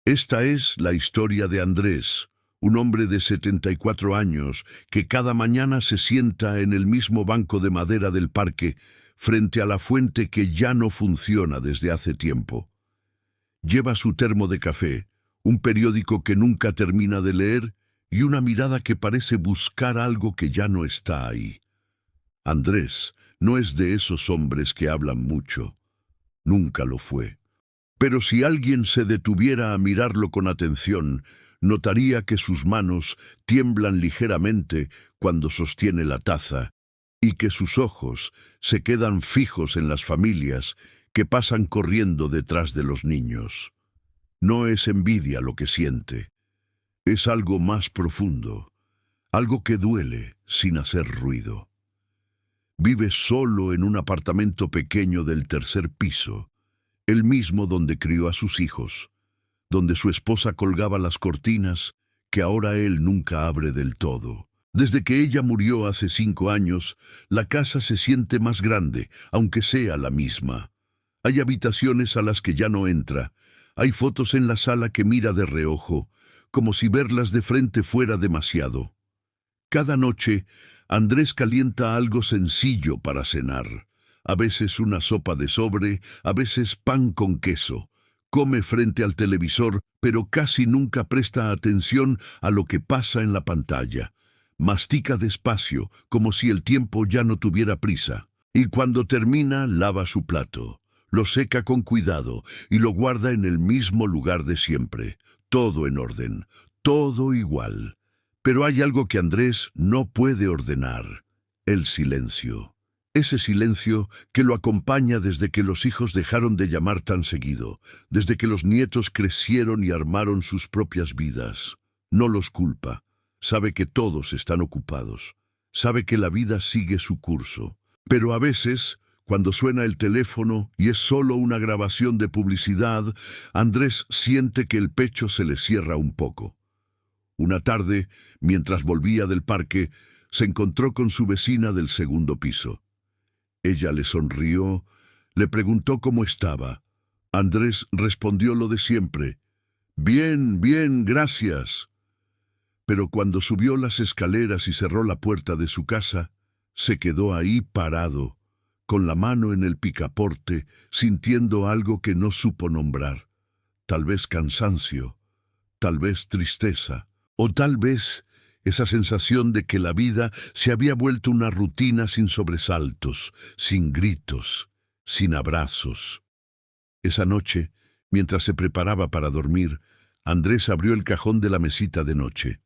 Esta es la historia de Andrés, un hombre de 74 años que cada mañana se sienta en el mismo banco de madera del parque frente a la fuente que ya no funciona desde hace tiempo. Lleva su termo de café, un periódico que nunca termina de leer y una mirada que parece buscar algo que ya no está ahí. Andrés no es de esos hombres que hablan mucho. Nunca lo fue. Pero si alguien se detuviera a mirarlo con atención, notaría que sus manos tiemblan ligeramente cuando sostiene la taza y que sus ojos se quedan fijos en las familias que pasan corriendo detrás de los niños. No es envidia lo que siente, es algo más profundo, algo que duele sin hacer ruido. Vive solo en un apartamento pequeño del tercer piso, el mismo donde crió a sus hijos, donde su esposa colgaba las cortinas que ahora él nunca abre del todo. Desde que ella murió hace 5 años, la casa se siente más grande, aunque sea la misma. Hay habitaciones a las que ya no entra, hay fotos en la sala que mira de reojo, como si verlas de frente fuera demasiado. Cada noche, Andrés calienta algo sencillo para cenar. A veces una sopa de sobre, a veces pan con queso. Come frente al televisor, pero casi nunca presta atención a lo que pasa en la pantalla. Mastica despacio, como si el tiempo ya no tuviera prisa. Y cuando termina, lava su plato. Lo seca con cuidado y lo guarda en el mismo lugar de siempre. Todo en orden, todo igual. Pero hay algo que Andrés no puede ordenar: el silencio. Ese silencio que lo acompaña desde que los hijos dejaron de llamar tan seguido, desde que los nietos crecieron y armaron sus propias vidas. No los culpa. Sabe que todos están ocupados. Sabe que la vida sigue su curso. Pero a veces, cuando suena el teléfono y es solo una grabación de publicidad, Andrés siente que el pecho se le cierra un poco. Una tarde, mientras volvía del parque, se encontró con su vecina del segundo piso. Ella le sonrió, le preguntó cómo estaba. Andrés respondió lo de siempre: «Bien, bien, gracias». Pero cuando subió las escaleras y cerró la puerta de su casa, se quedó ahí parado, con la mano en el picaporte, sintiendo algo que no supo nombrar. Tal vez cansancio, tal vez tristeza, o tal vez esa sensación de que la vida se había vuelto una rutina sin sobresaltos, sin gritos, sin abrazos. Esa noche, mientras se preparaba para dormir, Andrés abrió el cajón de la mesita de noche.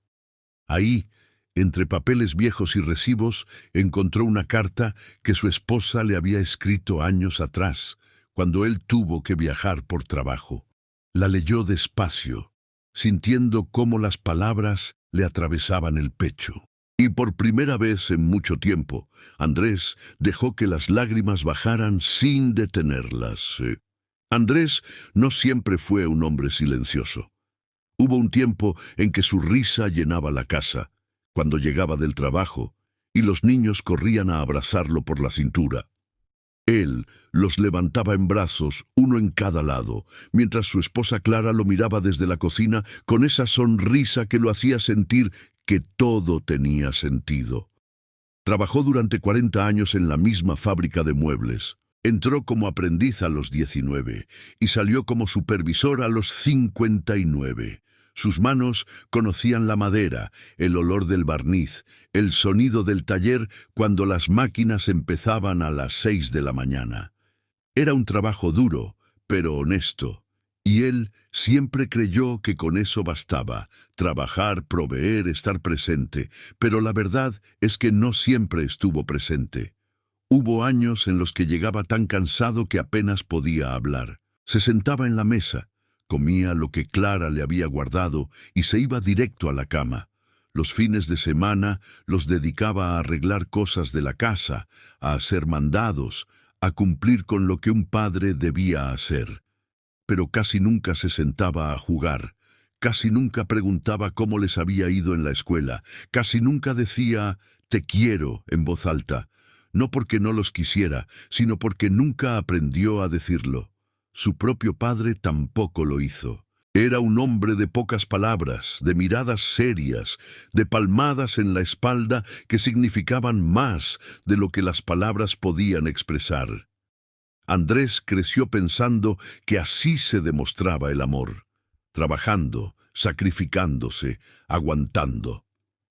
Ahí, entre papeles viejos y recibos, encontró una carta que su esposa le había escrito años atrás, cuando él tuvo que viajar por trabajo. La leyó despacio, sintiendo cómo las palabras le atravesaban el pecho. Y por primera vez en mucho tiempo, Andrés dejó que las lágrimas bajaran sin detenerlas. Andrés no siempre fue un hombre silencioso. Hubo un tiempo en que su risa llenaba la casa, cuando llegaba del trabajo, y los niños corrían a abrazarlo por la cintura. Él los levantaba en brazos, uno en cada lado, mientras su esposa Clara lo miraba desde la cocina con esa sonrisa que lo hacía sentir que todo tenía sentido. Trabajó durante 40 años en la misma fábrica de muebles. Entró como aprendiz a los 19 y salió como supervisor a los 59. Sus manos conocían la madera, el olor del barniz, el sonido del taller cuando las máquinas empezaban a las 6 de la mañana. Era un trabajo duro, pero honesto, y él siempre creyó que con eso bastaba: trabajar, proveer, estar presente. Pero la verdad es que no siempre estuvo presente. Hubo años en los que llegaba tan cansado que apenas podía hablar. Se sentaba en la mesa, comía lo que Clara le había guardado y se iba directo a la cama. Los fines de semana los dedicaba a arreglar cosas de la casa, a hacer mandados, a cumplir con lo que un padre debía hacer. Pero casi nunca se sentaba a jugar, casi nunca preguntaba cómo les había ido en la escuela, casi nunca decía «te quiero» en voz alta, no porque no los quisiera, sino porque nunca aprendió a decirlo. Su propio padre tampoco lo hizo. Era un hombre de pocas palabras, de miradas serias, de palmadas en la espalda que significaban más de lo que las palabras podían expresar. Andrés creció pensando que así se demostraba el amor, trabajando, sacrificándose, aguantando.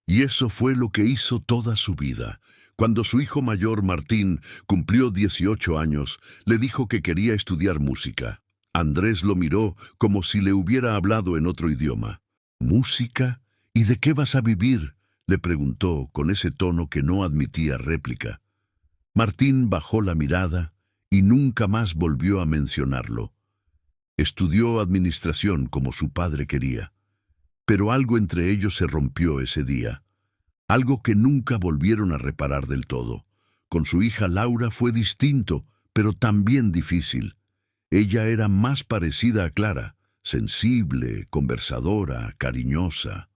Y eso fue lo que hizo toda su vida. Cuando su hijo mayor, Martín, cumplió 18 años, le dijo que quería estudiar música. Andrés lo miró como si le hubiera hablado en otro idioma. ¿Música? ¿Y de qué vas a vivir?, le preguntó con ese tono que no admitía réplica. Martín bajó la mirada y nunca más volvió a mencionarlo. Estudió administración como su padre quería. Pero algo entre ellos se rompió ese día. Algo que nunca volvieron a reparar del todo. Con su hija Laura fue distinto, pero también difícil. Ella era más parecida a Clara, sensible, conversadora, cariñosa.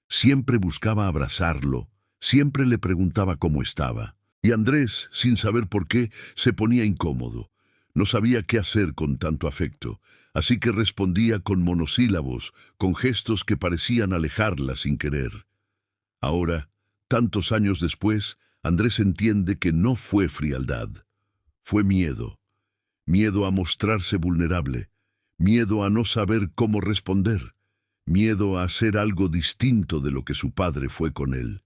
Siempre buscaba abrazarlo, siempre le preguntaba cómo estaba. Y Andrés, sin saber por qué, se ponía incómodo. No sabía qué hacer con tanto afecto, así que respondía con monosílabos, con gestos que parecían alejarla sin querer. Ahora, tantos años después, Andrés entiende que no fue frialdad, fue miedo. Miedo a mostrarse vulnerable, miedo a no saber cómo responder, miedo a hacer algo distinto de lo que su padre fue con él.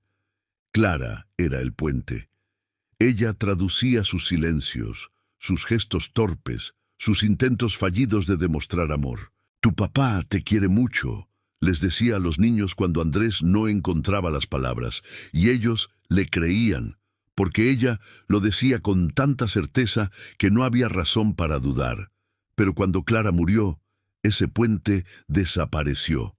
Clara era el puente. Ella traducía sus silencios, sus gestos torpes, sus intentos fallidos de demostrar amor. «Tu papá te quiere mucho», les decía a los niños cuando Andrés no encontraba las palabras, y ellos le creían, porque ella lo decía con tanta certeza que no había razón para dudar. Pero cuando Clara murió, ese puente desapareció.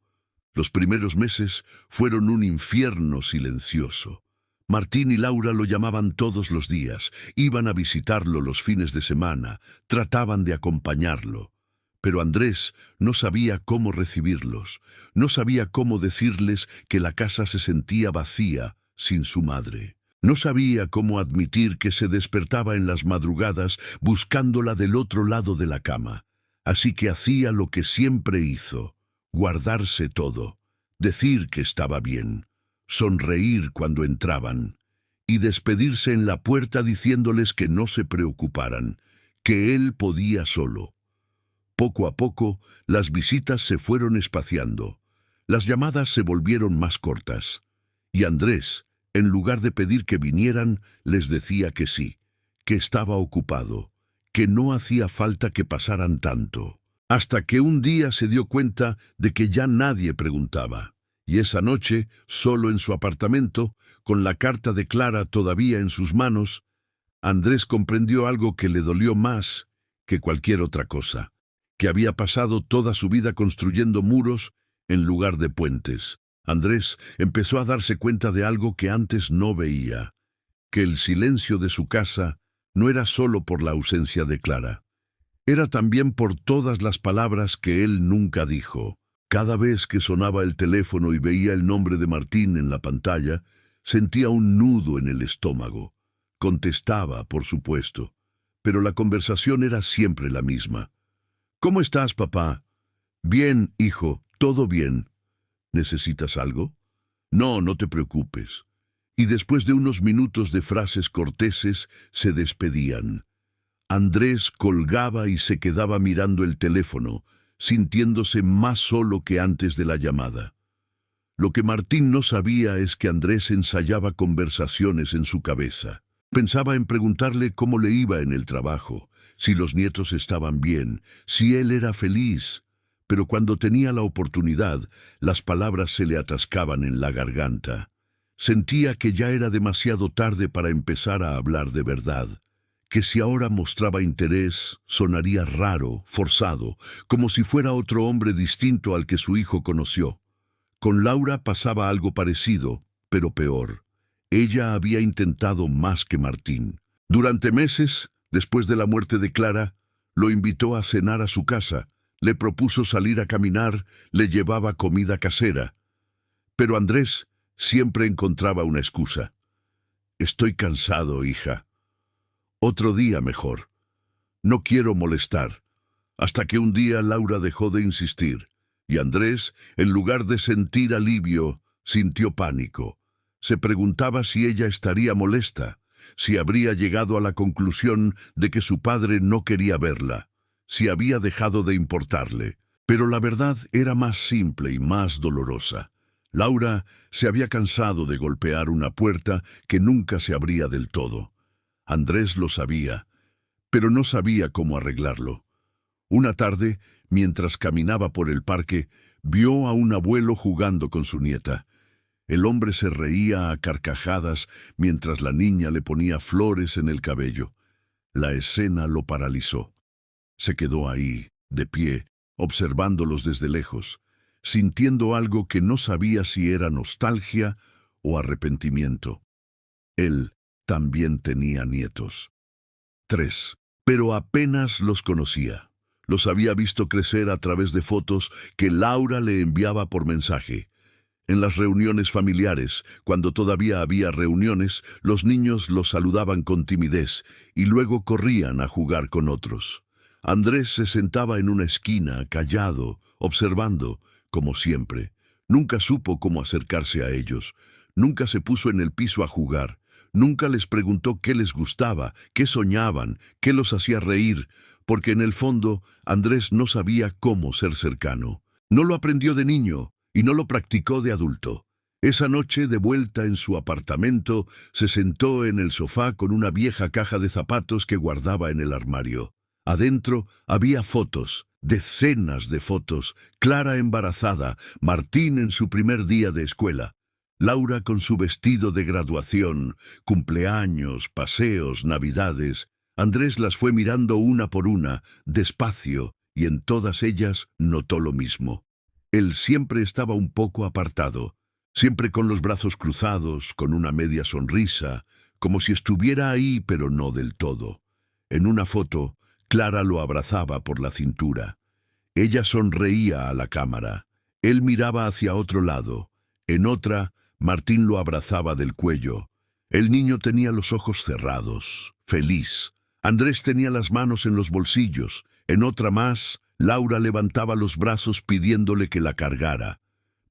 Los primeros meses fueron un infierno silencioso. Martín y Laura lo llamaban todos los días, iban a visitarlo los fines de semana, trataban de acompañarlo. Pero Andrés no sabía cómo recibirlos, no sabía cómo decirles que la casa se sentía vacía sin su madre. No sabía cómo admitir que se despertaba en las madrugadas buscándola del otro lado de la cama. Así que hacía lo que siempre hizo, guardarse todo, decir que estaba bien, sonreír cuando entraban y despedirse en la puerta diciéndoles que no se preocuparan, que él podía solo. Poco a poco, las visitas se fueron espaciando, las llamadas se volvieron más cortas, y Andrés, en lugar de pedir que vinieran, les decía que sí, que estaba ocupado, que no hacía falta que pasaran tanto. Hasta que un día se dio cuenta de que ya nadie preguntaba, y esa noche, solo en su apartamento, con la carta de Clara todavía en sus manos, Andrés comprendió algo que le dolió más que cualquier otra cosa, que había pasado toda su vida construyendo muros en lugar de puentes. Andrés empezó a darse cuenta de algo que antes no veía, que el silencio de su casa no era solo por la ausencia de Clara, era también por todas las palabras que él nunca dijo. Cada vez que sonaba el teléfono y veía el nombre de Martín en la pantalla, sentía un nudo en el estómago. Contestaba, por supuesto, pero la conversación era siempre la misma. «¿Cómo estás, papá?» «Bien, hijo, todo bien». «¿Necesitas algo?» «No, no te preocupes». Y después de unos minutos de frases corteses, se despedían. Andrés colgaba y se quedaba mirando el teléfono, sintiéndose más solo que antes de la llamada. Lo que Martín no sabía es que Andrés ensayaba conversaciones en su cabeza. Pensaba en preguntarle cómo le iba en el trabajo, si los nietos estaban bien, si él era feliz. Pero cuando tenía la oportunidad, las palabras se le atascaban en la garganta. Sentía que ya era demasiado tarde para empezar a hablar de verdad, que si ahora mostraba interés, sonaría raro, forzado, como si fuera otro hombre distinto al que su hijo conoció. Con Laura pasaba algo parecido, pero peor. Ella había intentado más que Martín. Durante meses, después de la muerte de Clara, lo invitó a cenar a su casa, le propuso salir a caminar, le llevaba comida casera. Pero Andrés siempre encontraba una excusa. «Estoy cansado, hija. Otro día mejor. No quiero molestar». Hasta que un día Laura dejó de insistir. Y Andrés, en lugar de sentir alivio, sintió pánico. Se preguntaba si ella estaría molesta, si habría llegado a la conclusión de que su padre no quería verla, si había dejado de importarle. Pero la verdad era más simple y más dolorosa. Laura se había cansado de golpear una puerta que nunca se abría del todo. Andrés lo sabía, pero no sabía cómo arreglarlo. Una tarde, mientras caminaba por el parque, vio a un abuelo jugando con su nieta. El hombre se reía a carcajadas mientras la niña le ponía flores en el cabello. La escena lo paralizó. Se quedó ahí, de pie, observándolos desde lejos, sintiendo algo que no sabía si era nostalgia o arrepentimiento. Él también tenía nietos. 3, pero apenas los conocía. Los había visto crecer a través de fotos que Laura le enviaba por mensaje. En las reuniones familiares, cuando todavía había reuniones, los niños los saludaban con timidez y luego corrían a jugar con otros. Andrés se sentaba en una esquina, callado, observando, como siempre. Nunca supo cómo acercarse a ellos. Nunca se puso en el piso a jugar. Nunca les preguntó qué les gustaba, qué soñaban, qué los hacía reír, porque en el fondo Andrés no sabía cómo ser cercano. No lo aprendió de niño y no lo practicó de adulto. Esa noche, de vuelta en su apartamento, se sentó en el sofá con una vieja caja de zapatos que guardaba en el armario. Adentro había fotos, decenas de fotos, Clara embarazada, Martín en su primer día de escuela, Laura con su vestido de graduación, cumpleaños, paseos, navidades. Andrés las fue mirando una por una, despacio, y en todas ellas notó lo mismo. Él siempre estaba un poco apartado, siempre con los brazos cruzados, con una media sonrisa, como si estuviera ahí pero no del todo. En una foto, Clara lo abrazaba por la cintura. Ella sonreía a la cámara. Él miraba hacia otro lado. En otra, Martín lo abrazaba del cuello. El niño tenía los ojos cerrados, feliz. Andrés tenía las manos en los bolsillos. En otra más, Laura levantaba los brazos pidiéndole que la cargara.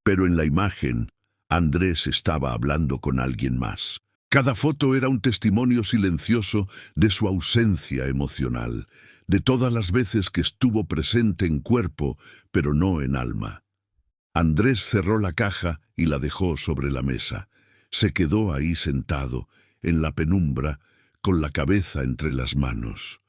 Pero en la imagen, Andrés estaba hablando con alguien más. Cada foto era un testimonio silencioso de su ausencia emocional, de todas las veces que estuvo presente en cuerpo, pero no en alma. Andrés cerró la caja y la dejó sobre la mesa. Se quedó ahí sentado, en la penumbra, con la cabeza entre las manos.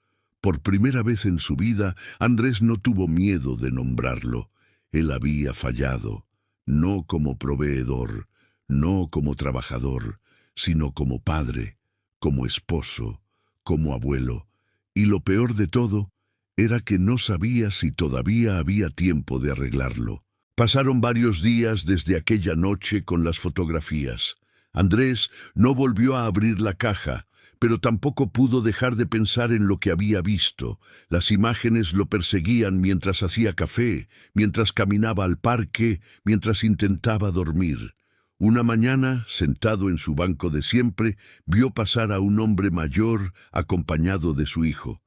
Por primera vez en su vida, Andrés no tuvo miedo de nombrarlo. Él había fallado, no como proveedor, no como trabajador, sino como padre, como esposo, como abuelo. Y lo peor de todo era que no sabía si todavía había tiempo de arreglarlo. Pasaron varios días desde aquella noche con las fotografías. Andrés no volvió a abrir la caja, pero tampoco pudo dejar de pensar en lo que había visto. Las imágenes lo perseguían mientras hacía café, mientras caminaba al parque, mientras intentaba dormir. Una mañana, sentado en su banco de siempre, vio pasar a un hombre mayor acompañado de su hijo.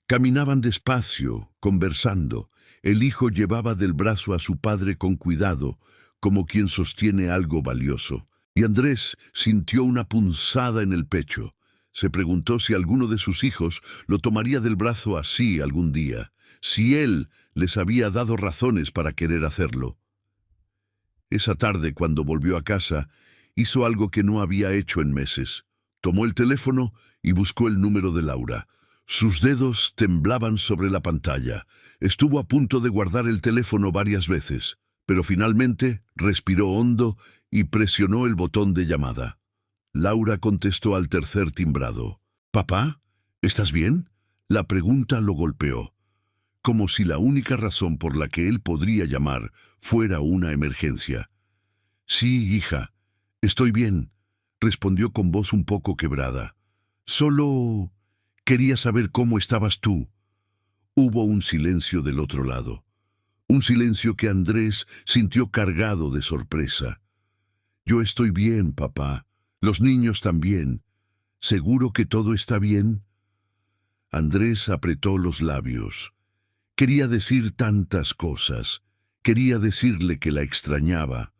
Caminaban despacio, conversando. El hijo llevaba del brazo a su padre con cuidado, como quien sostiene algo valioso. Y Andrés sintió una punzada en el pecho. Se preguntó si alguno de sus hijos lo tomaría del brazo así algún día, si él les había dado razones para querer hacerlo. Esa tarde, cuando volvió a casa, hizo algo que no había hecho en meses. Tomó el teléfono y buscó el número de Laura. Sus dedos temblaban sobre la pantalla. Estuvo a punto de guardar el teléfono varias veces, pero finalmente respiró hondo y presionó el botón de llamada. Laura contestó al tercer timbrado. «¿Papá? ¿Estás bien?». La pregunta lo golpeó, como si la única razón por la que él podría llamar fuera una emergencia. «Sí, hija, estoy bien», respondió con voz un poco quebrada. «Solo quería saber cómo estabas tú». Hubo un silencio del otro lado, un silencio que Andrés sintió cargado de sorpresa. «Yo estoy bien, papá. Los niños también. ¿Seguro que todo está bien?». Andrés apretó los labios. Quería decir tantas cosas. Quería decirle que la extrañaba,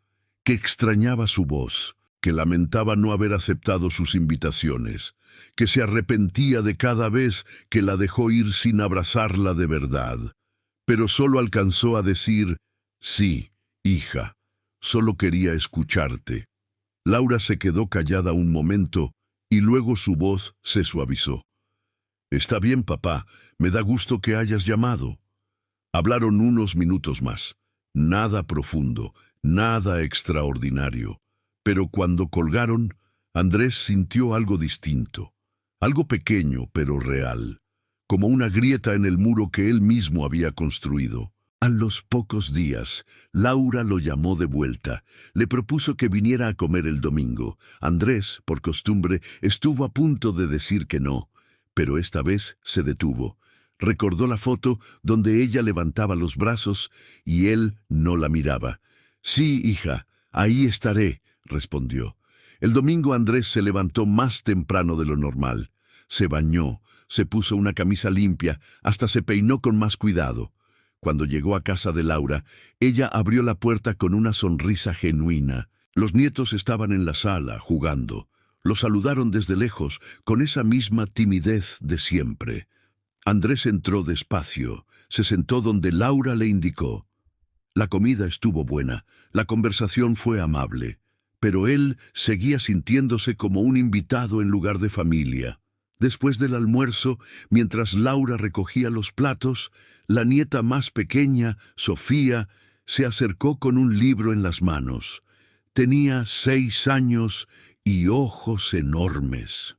que extrañaba su voz, que lamentaba no haber aceptado sus invitaciones, que se arrepentía de cada vez que la dejó ir sin abrazarla de verdad. Pero solo alcanzó a decir: sí, hija, solo quería escucharte. Laura se quedó callada un momento y luego su voz se suavizó. Está bien, papá, me da gusto que hayas llamado. Hablaron unos minutos más. Nada profundo, nada extraordinario. Pero cuando colgaron, Andrés sintió algo distinto, algo pequeño pero real, como una grieta en el muro que él mismo había construido. A los pocos días, Laura lo llamó de vuelta. Le propuso que viniera a comer el domingo. Andrés, por costumbre, estuvo a punto de decir que no, pero esta vez se detuvo. Recordó la foto donde ella levantaba los brazos y él no la miraba. Sí, hija, ahí estaré, respondió. El domingo Andrés se levantó más temprano de lo normal. Se bañó, se puso una camisa limpia, hasta se peinó con más cuidado. Cuando llegó a casa de Laura, ella abrió la puerta con una sonrisa genuina. Los nietos estaban en la sala, jugando. Lo saludaron desde lejos, con esa misma timidez de siempre. Andrés entró despacio, se sentó donde Laura le indicó. La comida estuvo buena, la conversación fue amable, pero él seguía sintiéndose como un invitado en lugar de familia. Después del almuerzo, mientras Laura recogía los platos, la nieta más pequeña, Sofía, se acercó con un libro en las manos. Tenía 6 años y ojos enormes.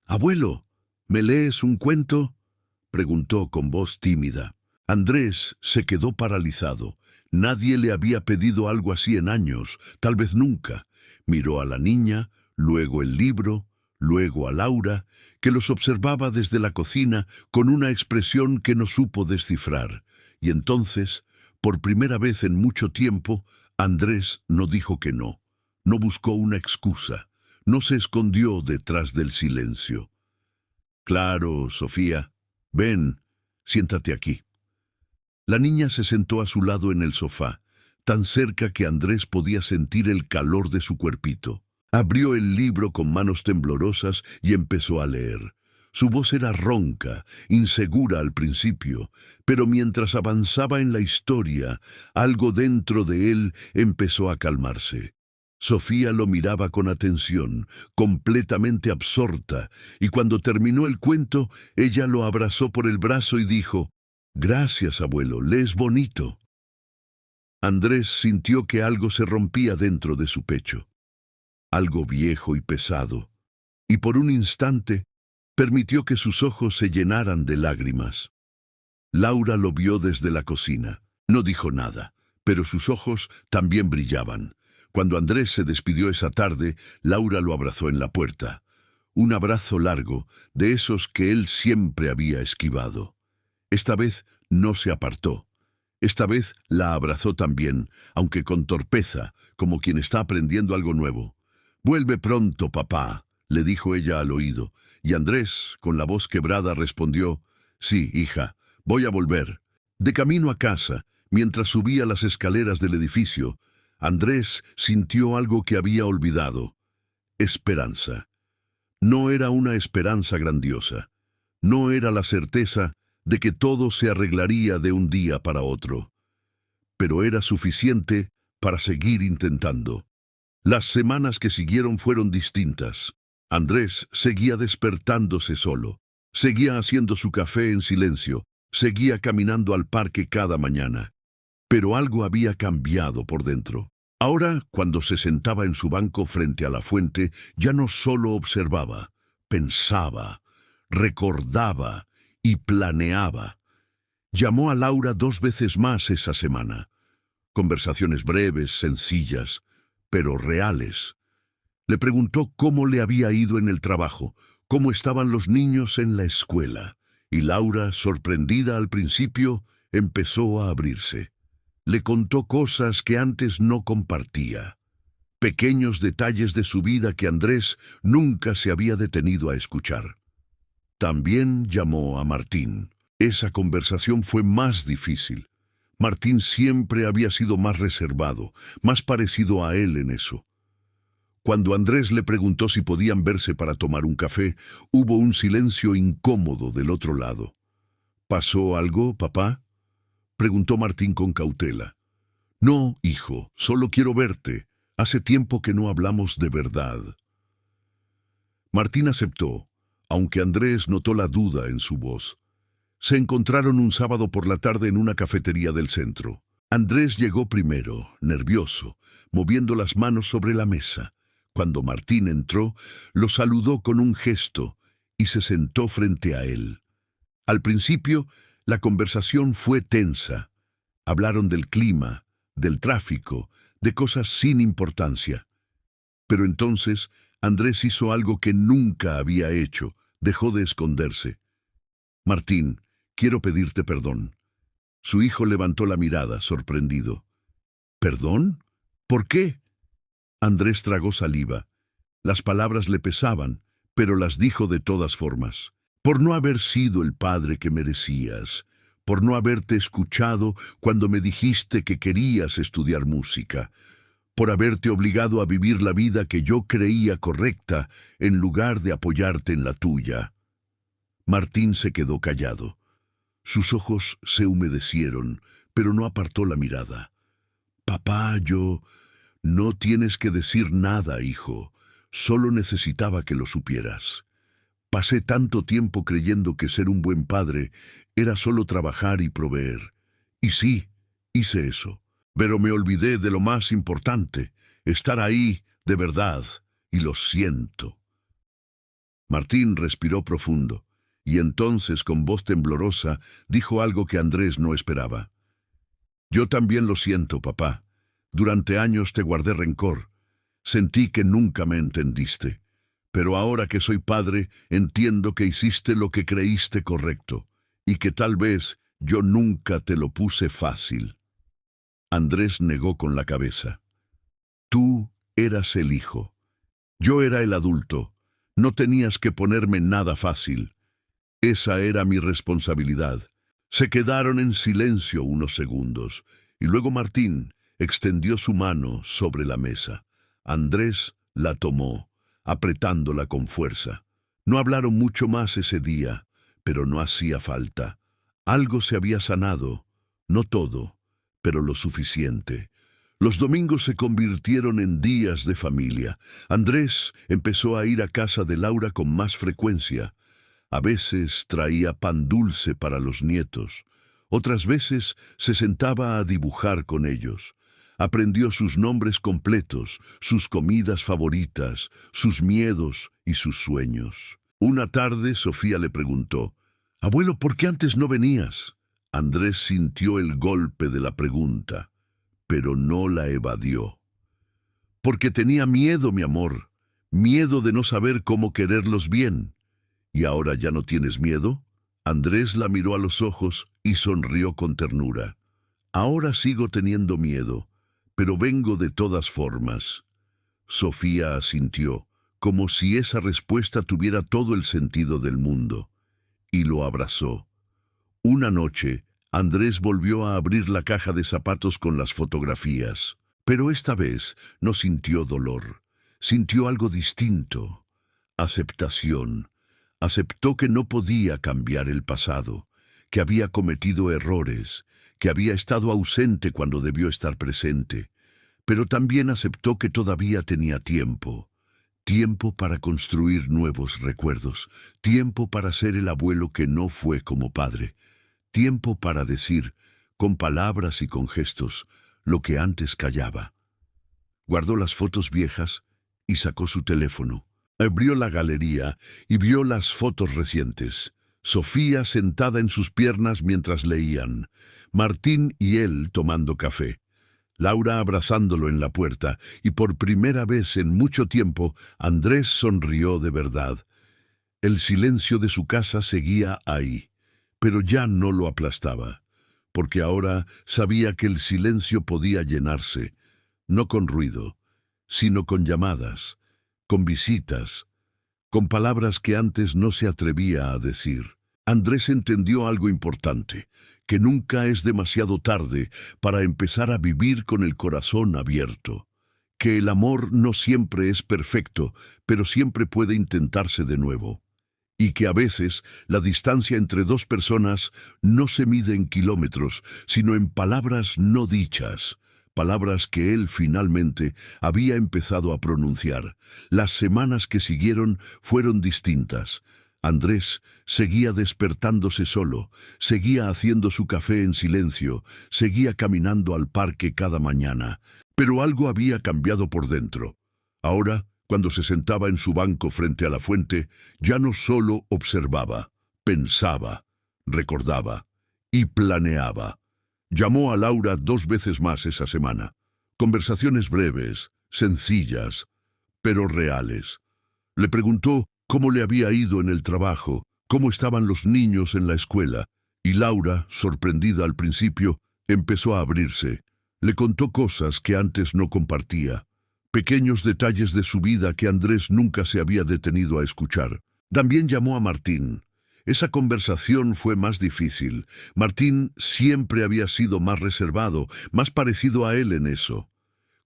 «Abuelo, ¿me lees un cuento?», preguntó con voz tímida. Andrés se quedó paralizado. Nadie le había pedido algo así en años, tal vez nunca. Miró a la niña, luego el libro, luego a Laura, que los observaba desde la cocina con una expresión que no supo descifrar. Y entonces, por primera vez en mucho tiempo, Andrés no dijo que no. No buscó una excusa. No se escondió detrás del silencio. «Claro, Sofía. Ven, siéntate aquí». La niña se sentó a su lado en el sofá, tan cerca que Andrés podía sentir el calor de su cuerpito. Abrió el libro con manos temblorosas y empezó a leer. Su voz era ronca, insegura al principio, pero mientras avanzaba en la historia, algo dentro de él empezó a calmarse. Sofía lo miraba con atención, completamente absorta, y cuando terminó el cuento, ella lo abrazó por el brazo y dijo: «Gracias, abuelo, lees bonito». Andrés sintió que algo se rompía dentro de su pecho, algo viejo y pesado, y por un instante permitió que sus ojos se llenaran de lágrimas. Laura lo vio desde la cocina. No dijo nada, pero sus ojos también brillaban. Cuando Andrés se despidió esa tarde, Laura lo abrazó en la puerta. Un abrazo largo, de esos que él siempre había esquivado. Esta vez no se apartó. Esta vez la abrazó también, aunque con torpeza, como quien está aprendiendo algo nuevo. «Vuelve pronto, papá», le dijo ella al oído, y Andrés, con la voz quebrada, respondió: «Sí, hija, voy a volver». De camino a casa, mientras subía las escaleras del edificio, Andrés sintió algo que había olvidado: esperanza. No era una esperanza grandiosa. No era la certeza de que todo se arreglaría de un día para otro. Pero era suficiente para seguir intentando. Las semanas que siguieron fueron distintas. Andrés seguía despertándose solo. Seguía haciendo su café en silencio. Seguía caminando al parque cada mañana. Pero algo había cambiado por dentro. Ahora, cuando se sentaba en su banco frente a la fuente, ya no solo observaba, pensaba, recordaba y planeaba. Llamó a Laura 2 veces más esa semana. Conversaciones breves, sencillas, pero reales. Le preguntó cómo le había ido en el trabajo, cómo estaban los niños en la escuela. Y Laura, sorprendida al principio, empezó a abrirse. Le contó cosas que antes no compartía. Pequeños detalles de su vida que Andrés nunca se había detenido a escuchar. También llamó a Martín. Esa conversación fue más difícil. Martín siempre había sido más reservado, más parecido a él en eso. Cuando Andrés le preguntó si podían verse para tomar un café, hubo un silencio incómodo del otro lado. ¿Pasó algo, papá?, preguntó Martín con cautela. No, hijo, solo quiero verte. Hace tiempo que no hablamos de verdad. Martín aceptó, aunque Andrés notó la duda en su voz. Se encontraron un sábado por la tarde en una cafetería del centro. Andrés llegó primero, nervioso, moviendo las manos sobre la mesa. Cuando Martín entró, lo saludó con un gesto y se sentó frente a él. Al principio, la conversación fue tensa. Hablaron del clima, del tráfico, de cosas sin importancia. Pero entonces, Andrés hizo algo que nunca había hecho. Dejó de esconderse. Martín, quiero pedirte perdón. Su hijo levantó la mirada, sorprendido. ¿Perdón? ¿Por qué? Andrés tragó saliva. Las palabras le pesaban, pero las dijo de todas formas. Por no haber sido el padre que merecías, por no haberte escuchado cuando me dijiste que querías estudiar música, por haberte obligado a vivir la vida que yo creía correcta en lugar de apoyarte en la tuya. Martín se quedó callado. Sus ojos se humedecieron, pero no apartó la mirada. Papá, no tienes que decir nada, hijo. Solo necesitaba que lo supieras. Pasé tanto tiempo creyendo que ser un buen padre era solo trabajar y proveer. Y sí, hice eso. Pero me olvidé de lo más importante, estar ahí de verdad, y lo siento. Martín respiró profundo, y entonces con voz temblorosa dijo algo que Andrés no esperaba. Yo también lo siento, papá. Durante años te guardé rencor. Sentí que nunca me entendiste. Pero ahora que soy padre, entiendo que hiciste lo que creíste correcto, y que tal vez yo nunca te lo puse fácil. Andrés negó con la cabeza. Tú eras el hijo. Yo era el adulto. No tenías que ponerme nada fácil. Esa era mi responsabilidad. Se quedaron en silencio unos segundos, y luego Martín extendió su mano sobre la mesa. Andrés la tomó, apretándola con fuerza. No hablaron mucho más ese día, pero no hacía falta. Algo se había sanado, no todo, pero lo suficiente. Los domingos se convirtieron en días de familia. Andrés empezó a ir a casa de Laura con más frecuencia. A veces traía pan dulce para los nietos. Otras veces se sentaba a dibujar con ellos. Aprendió sus nombres completos, sus comidas favoritas, sus miedos y sus sueños. Una tarde Sofía le preguntó, «Abuelo, ¿por qué antes no venías?» Andrés sintió el golpe de la pregunta, pero no la evadió. «Porque tenía miedo, mi amor, miedo de no saber cómo quererlos bien». «¿Y ahora ya no tienes miedo?» Andrés la miró a los ojos y sonrió con ternura. «Ahora sigo teniendo miedo, pero vengo de todas formas». Sofía asintió, como si esa respuesta tuviera todo el sentido del mundo, y lo abrazó. Una noche, Andrés volvió a abrir la caja de zapatos con las fotografías, pero esta vez no sintió dolor, sintió algo distinto, aceptación. Aceptó que no podía cambiar el pasado, que había cometido errores, que había estado ausente cuando debió estar presente, pero también aceptó que todavía tenía tiempo. Tiempo para construir nuevos recuerdos, tiempo para ser el abuelo que no fue como padre, tiempo para decir, con palabras y con gestos, lo que antes callaba. Guardó las fotos viejas y sacó su teléfono. Abrió la galería y vio las fotos recientes. Sofía sentada en sus piernas mientras leían. Martín y él tomando café. Laura abrazándolo en la puerta, y por primera vez en mucho tiempo Andrés sonrió de verdad. El silencio de su casa seguía ahí, pero ya no lo aplastaba, porque ahora sabía que el silencio podía llenarse, no con ruido, sino con llamadas, con visitas, con palabras que antes no se atrevía a decir. Andrés entendió algo importante, que nunca es demasiado tarde para empezar a vivir con el corazón abierto, que el amor no siempre es perfecto, pero siempre puede intentarse de nuevo, y que a veces la distancia entre dos personas no se mide en kilómetros, sino en palabras no dichas, palabras que él finalmente había empezado a pronunciar. Las semanas que siguieron fueron distintas. Andrés seguía despertándose solo, seguía haciendo su café en silencio, seguía caminando al parque cada mañana, pero algo había cambiado por dentro. Ahora, cuando se sentaba en su banco frente a la fuente, ya no solo observaba, pensaba, recordaba y planeaba. Llamó a Laura 2 veces más esa semana. Conversaciones breves, sencillas, pero reales. Le preguntó cómo le había ido en el trabajo, cómo estaban los niños en la escuela, y Laura, sorprendida al principio, empezó a abrirse. Le contó cosas que antes no compartía, pequeños detalles de su vida que Andrés nunca se había detenido a escuchar. También llamó a Martín. Esa conversación fue más difícil. Martín siempre había sido más reservado, más parecido a él en eso.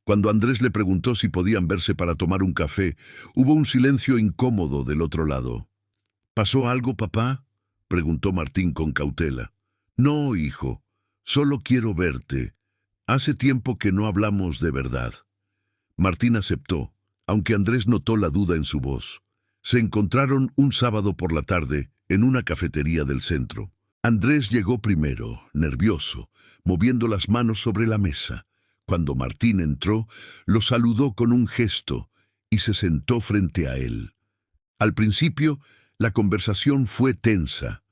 Cuando Andrés le preguntó si podían verse para tomar un café, hubo un silencio incómodo del otro lado. ¿Pasó algo, papá?, preguntó Martín con cautela. No, hijo, solo quiero verte. Hace tiempo que no hablamos de verdad. Martín aceptó, aunque Andrés notó la duda en su voz. Se encontraron un sábado por la tarde en una cafetería del centro. Andrés llegó primero, nervioso, moviendo las manos sobre la mesa. Cuando Martín entró, lo saludó con un gesto y se sentó frente a él. Al principio, la conversación fue tensa.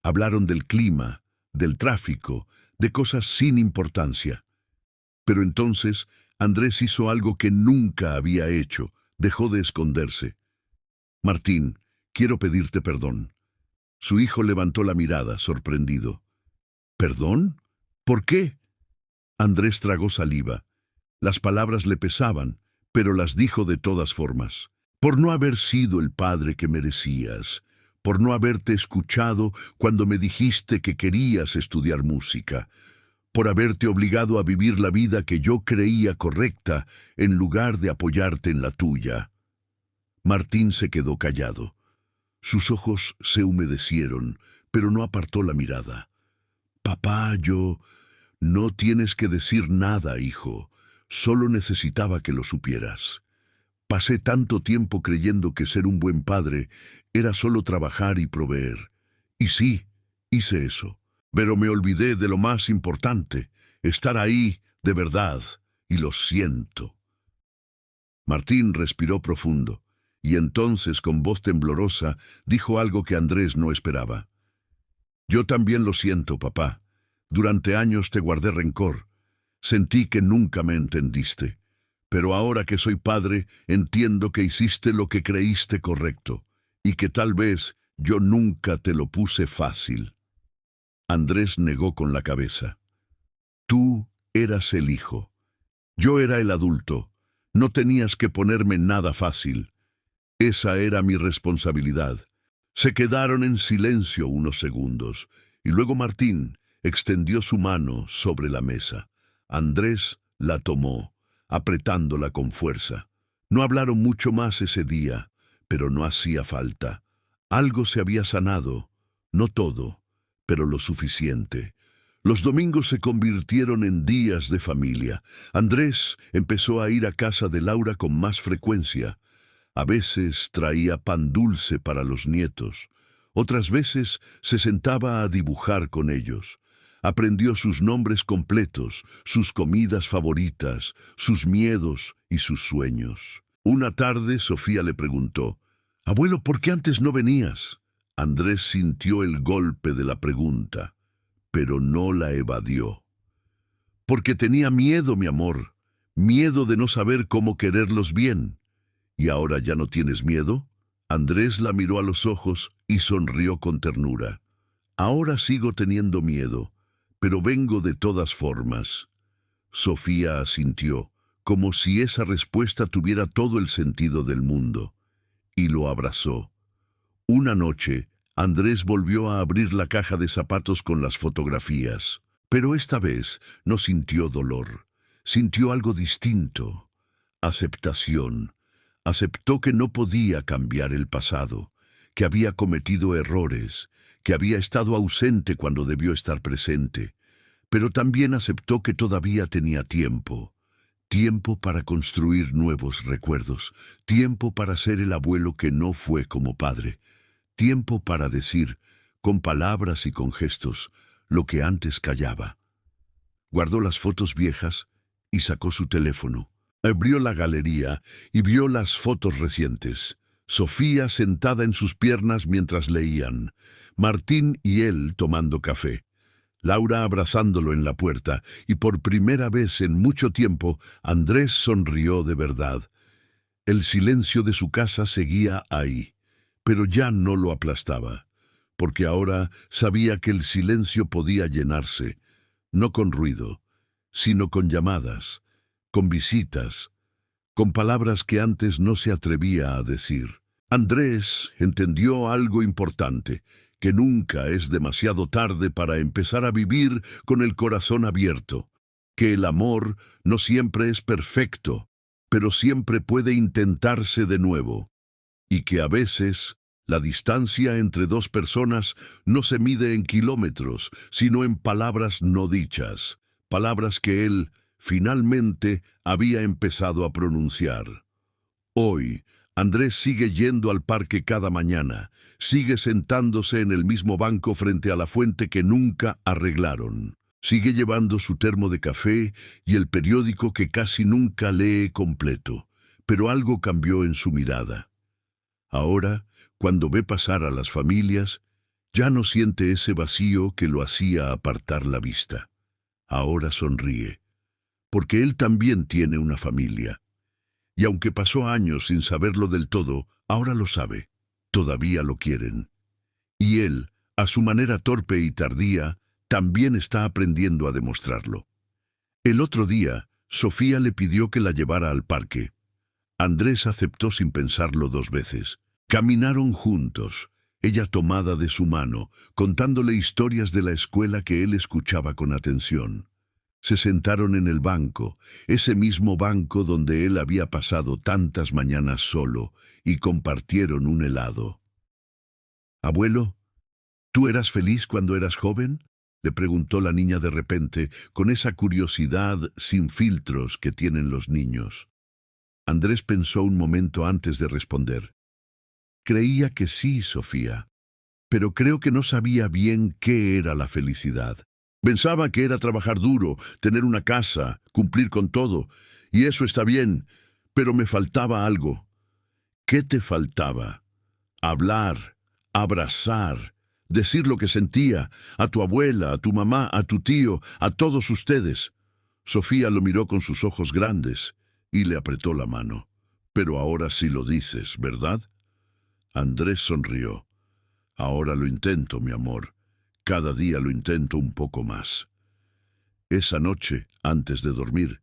Hablaron del clima, del tráfico, de cosas sin importancia. Pero entonces, Andrés hizo algo que nunca había hecho. Dejó de esconderse. Martín, quiero pedirte perdón. Su hijo levantó la mirada, sorprendido. ¿Perdón? ¿Por qué? Andrés tragó saliva. Las palabras le pesaban, pero las dijo de todas formas. Por no haber sido el padre que merecías, por no haberte escuchado cuando me dijiste que querías estudiar música, por haberte obligado a vivir la vida que yo creía correcta en lugar de apoyarte en la tuya. Martín se quedó callado. Sus ojos se humedecieron, pero no apartó la mirada. Papá, no tienes que decir nada, hijo. Solo necesitaba que lo supieras. Pasé tanto tiempo creyendo que ser un buen padre era solo trabajar y proveer. Y sí, hice eso. Pero me olvidé de lo más importante, estar ahí de verdad, y lo siento. Martín respiró profundo, y entonces con voz temblorosa dijo algo que Andrés no esperaba. Yo también lo siento, papá. Durante años te guardé rencor. Sentí que nunca me entendiste. Pero ahora que soy padre, entiendo que hiciste lo que creíste correcto, y que tal vez yo nunca te lo puse fácil. Andrés negó con la cabeza. Tú eras el hijo. Yo era el adulto. No tenías que ponerme nada fácil. Esa era mi responsabilidad. Se quedaron en silencio unos segundos, y luego Martín extendió su mano sobre la mesa. Andrés la tomó, apretándola con fuerza. No hablaron mucho más ese día, pero no hacía falta. Algo se había sanado, no todo, pero lo suficiente. Los domingos se convirtieron en días de familia. Andrés empezó a ir a casa de Laura con más frecuencia. A veces traía pan dulce para los nietos. Otras veces se sentaba a dibujar con ellos. Aprendió sus nombres completos, sus comidas favoritas, sus miedos y sus sueños. Una tarde Sofía le preguntó, «Abuelo, ¿por qué antes no venías?» Andrés sintió el golpe de la pregunta, pero no la evadió. «Porque tenía miedo, mi amor, miedo de no saber cómo quererlos bien». «¿Y ahora ya no tienes miedo?» Andrés la miró a los ojos y sonrió con ternura. «Ahora sigo teniendo miedo, pero vengo de todas formas». Sofía asintió, como si esa respuesta tuviera todo el sentido del mundo, y lo abrazó. Una noche, Andrés volvió a abrir la caja de zapatos con las fotografías, pero esta vez no sintió dolor, sintió algo distinto: aceptación. Aceptó que no podía cambiar el pasado, que había cometido errores, que había estado ausente cuando debió estar presente, pero también aceptó que todavía tenía tiempo. Tiempo para construir nuevos recuerdos, tiempo para ser el abuelo que no fue como padre, tiempo para decir, con palabras y con gestos, lo que antes callaba. Guardó las fotos viejas y sacó su teléfono. Abrió la galería y vio las fotos recientes. Sofía sentada en sus piernas mientras leían, Martín y él tomando café, Laura abrazándolo en la puerta, y por primera vez en mucho tiempo Andrés sonrió de verdad. El silencio de su casa seguía ahí, pero ya no lo aplastaba, porque ahora sabía que el silencio podía llenarse, no con ruido, sino con llamadas, con visitas, con palabras que antes no se atrevía a decir. Andrés entendió algo importante: que nunca es demasiado tarde para empezar a vivir con el corazón abierto, que el amor no siempre es perfecto, pero siempre puede intentarse de nuevo, y que a veces la distancia entre dos personas no se mide en kilómetros, sino en palabras no dichas, palabras que él finalmente había empezado a pronunciar. Hoy, Andrés sigue yendo al parque cada mañana, sigue sentándose en el mismo banco frente a la fuente que nunca arreglaron. Sigue llevando su termo de café y el periódico que casi nunca lee completo, pero algo cambió en su mirada. Ahora, cuando ve pasar a las familias, ya no siente ese vacío que lo hacía apartar la vista. Ahora sonríe, porque él también tiene una familia. Y aunque pasó años sin saberlo del todo, ahora lo sabe. Todavía lo quieren. Y él, a su manera torpe y tardía, también está aprendiendo a demostrarlo. El otro día, Sofía le pidió que la llevara al parque. Andrés aceptó sin pensarlo dos veces. Caminaron juntos, ella tomada de su mano, contándole historias de la escuela que él escuchaba con atención. Se sentaron en el banco, ese mismo banco donde él había pasado tantas mañanas solo, y compartieron un helado. «Abuelo, ¿tú eras feliz cuando eras joven?», le preguntó la niña de repente, con esa curiosidad sin filtros que tienen los niños. Andrés pensó un momento antes de responder. «Creía que sí, Sofía, pero creo que no sabía bien qué era la felicidad. Pensaba que era trabajar duro, tener una casa, cumplir con todo, y eso está bien, pero me faltaba algo». «¿Qué te faltaba?». «Hablar, abrazar, decir lo que sentía, a tu abuela, a tu mamá, a tu tío, a todos ustedes». Sofía lo miró con sus ojos grandes y le apretó la mano. «Pero ahora sí lo dices, ¿verdad?». Andrés sonrió. «Ahora lo intento, mi amor. Cada día lo intento un poco más». Esa noche, antes de dormir,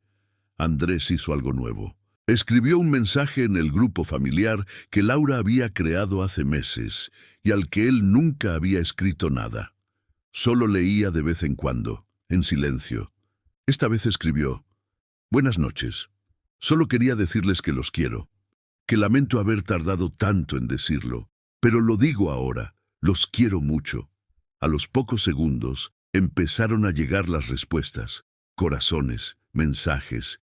Andrés hizo algo nuevo. Escribió un mensaje en el grupo familiar que Laura había creado hace meses y al que él nunca había escrito nada. Solo leía de vez en cuando, en silencio. Esta vez escribió: «Buenas noches. Solo quería decirles que los quiero, que lamento haber tardado tanto en decirlo, pero lo digo ahora, los quiero mucho». A los pocos segundos empezaron a llegar las respuestas, corazones, mensajes.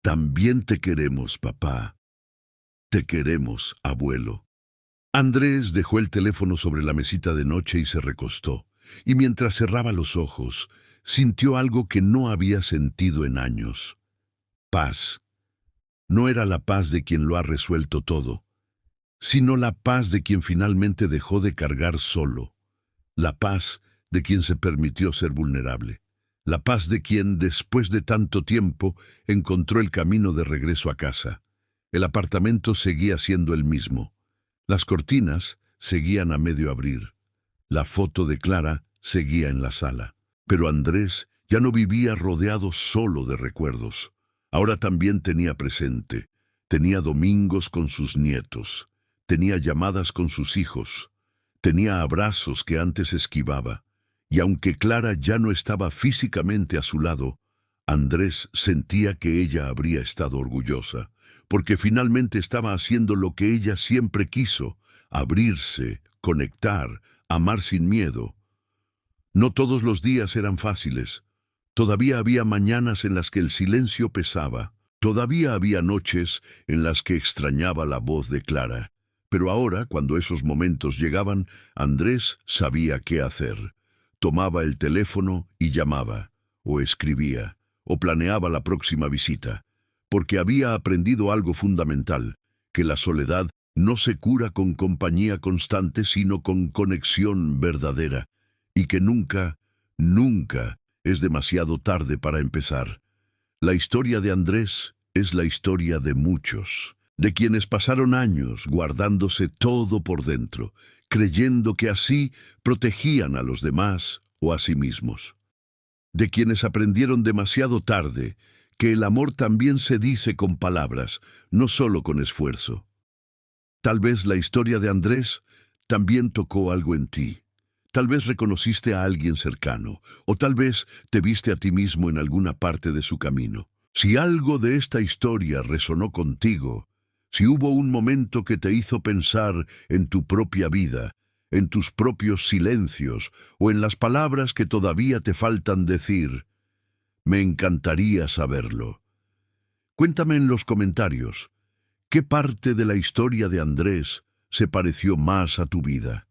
«También te queremos, papá. Te queremos, abuelo». Andrés dejó el teléfono sobre la mesita de noche y se recostó, y mientras cerraba los ojos, sintió algo que no había sentido en años. Paz. No era la paz de quien lo ha resuelto todo, sino la paz de quien finalmente dejó de cargar solo, la paz de quien se permitió ser vulnerable. La paz de quien, después de tanto tiempo, encontró el camino de regreso a casa. El apartamento seguía siendo el mismo. Las cortinas seguían a medio abrir. La foto de Clara seguía en la sala. Pero Andrés ya no vivía rodeado solo de recuerdos. Ahora también tenía presente. Tenía domingos con sus nietos. Tenía llamadas con sus hijos. Tenía abrazos que antes esquivaba, y aunque Clara ya no estaba físicamente a su lado, Andrés sentía que ella habría estado orgullosa, porque finalmente estaba haciendo lo que ella siempre quiso: abrirse, conectar, amar sin miedo. No todos los días eran fáciles. Todavía había mañanas en las que el silencio pesaba. Todavía había noches en las que extrañaba la voz de Clara. Pero ahora, cuando esos momentos llegaban, Andrés sabía qué hacer. Tomaba el teléfono y llamaba, o escribía, o planeaba la próxima visita, porque había aprendido algo fundamental: que la soledad no se cura con compañía constante, sino con conexión verdadera, y que nunca, nunca es demasiado tarde para empezar. La historia de Andrés es la historia de muchos, de quienes pasaron años guardándose todo por dentro, creyendo que así protegían a los demás o a sí mismos. De quienes aprendieron demasiado tarde que el amor también se dice con palabras, no solo con esfuerzo. Tal vez la historia de Andrés también tocó algo en ti. Tal vez reconociste a alguien cercano, o tal vez te viste a ti mismo en alguna parte de su camino. Si algo de esta historia resonó contigo, si hubo un momento que te hizo pensar en tu propia vida, en tus propios silencios o en las palabras que todavía te faltan decir, me encantaría saberlo. Cuéntame en los comentarios, ¿qué parte de la historia de Andrés se pareció más a tu vida?